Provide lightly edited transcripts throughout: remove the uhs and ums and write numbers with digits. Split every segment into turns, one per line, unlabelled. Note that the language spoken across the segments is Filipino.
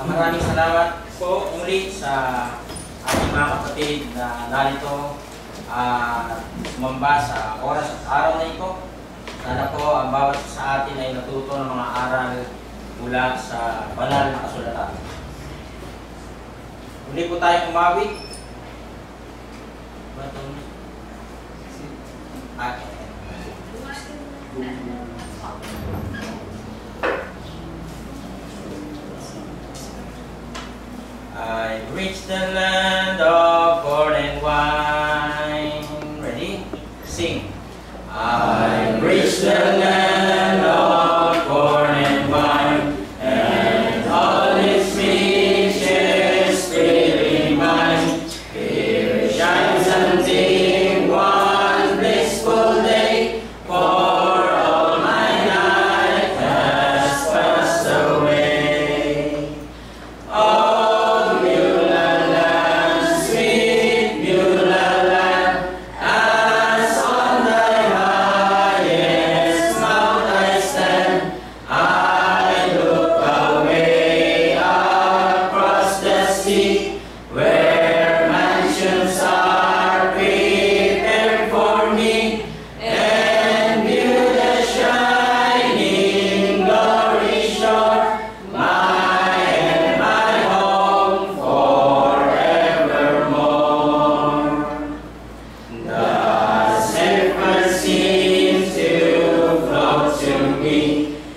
Maraming salamat po muli sa ating mga kapatid na narito sumamba sa oras at araw na ito. Sana po ang bawat sa atin ay natuto ng mga aral mula sa banal na kasulatan. Muli po tayong umawit. I reached the land of corn and wine. Ready? Sing. I reached the land of corn and wine, and all its riches freely mine. Here shines until one blissful day, for all my life has passed away. Oh, Beulah land, sweet Beulah land, as on thy highest mount I stand, I look away across the sea, where mansions are prepared for me, and view the shining glory shore, my and my home forevermore. The zephyr seems to float to me,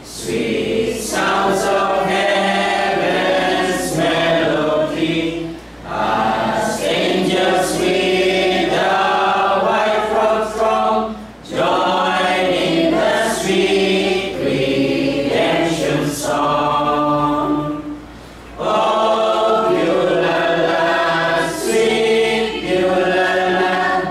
sweet sounds of heaven's melody, as angels with the white robes throng, join in the sweet redemption song. Oh, Beulah land, sweet Beulah land,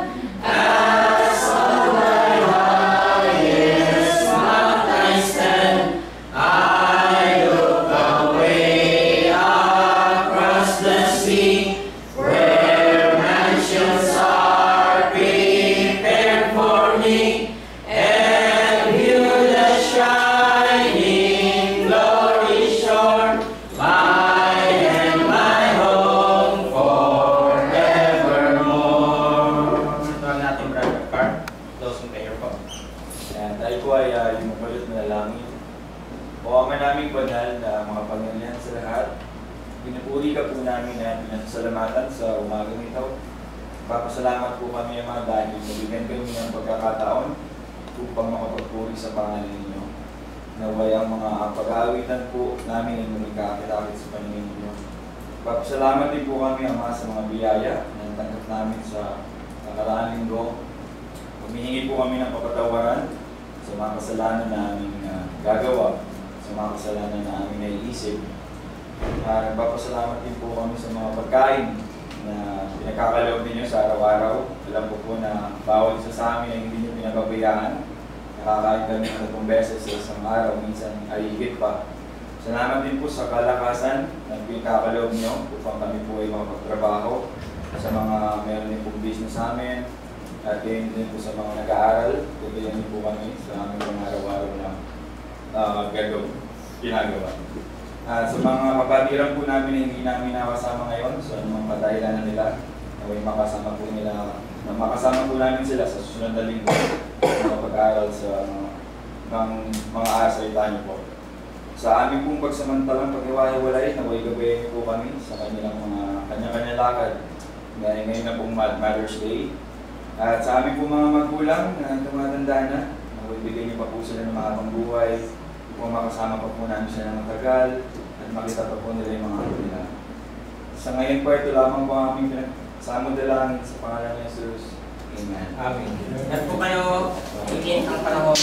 as on thy highest mount I stand, I look away across the sea, where mansions are prepared for me, and view the shining glory shore, my and my home forevermore. Ito natin, Brother Carl. Closing prayer po.
Ayan, tayo po ay lumukulit na langit. O Ama naming banal na mga pangyarihan sa lahat, pinupuri ka po namin na pinasalamatan sa umagang ito. Papasalamat po kami, Ama, dahil nabigyan kami ng pagkakataon upang makapagpuri sa pangalan ninyo. Naway ang mga pag-aawitan po namin ay muli kakilakit sa paningin ninyo. Papasalamat din po kami, Ama, sa mga biyaya na natanggap namin sa nakaraang linggo. Humihingi po kami ng kapatawaran sa mga kasalanan na aming gagawa, sa mga kasalanan na aming naiisip. Nagpapasalamat din po kami sa mga pagkain na pinagkakaloob ninyo sa araw-araw. Alam ko po na bawal isa sa amin ay hindi nyo pinababayaan. Nakakain kami ng 3 beses sa isang araw, minsan ay higit pa. Salamat din po sa kalakasan na pinagkakaloob nyo upang kami po ay makapagtrabaho sa mga meron din pong business sa amin. At yun din po sa mga nag-aaral, tutuyan din po kami sa aming mga araw-araw na ginagawa. At sa mga kapatiran po namin na hindi namin nakasama ngayon, sa mga kadahilanan nila, naway makasama po namin sila sa susunod na linggo na pag-aaral sa mga asalita niyo po. Sa aming pong pagsamantalang pag-iwahiwalay, naway gabayin po kami sa kanilang mga kanya-kanya lakad dahil ngayon na pong Mother's Day. At sa aming po mga magulang na tumatanda na, bigyan niyo pa po sila ng mahabang buhay, upang makasama pa po namin sila ng matagal, at makita pa po nila yung mga anak nila. Sa ngayon po, ito lamang po ang aming pinagsamo dalangin sa pangalan ni Jesus. Amen.
Amen. Yan po kayo, ingin ang panahon.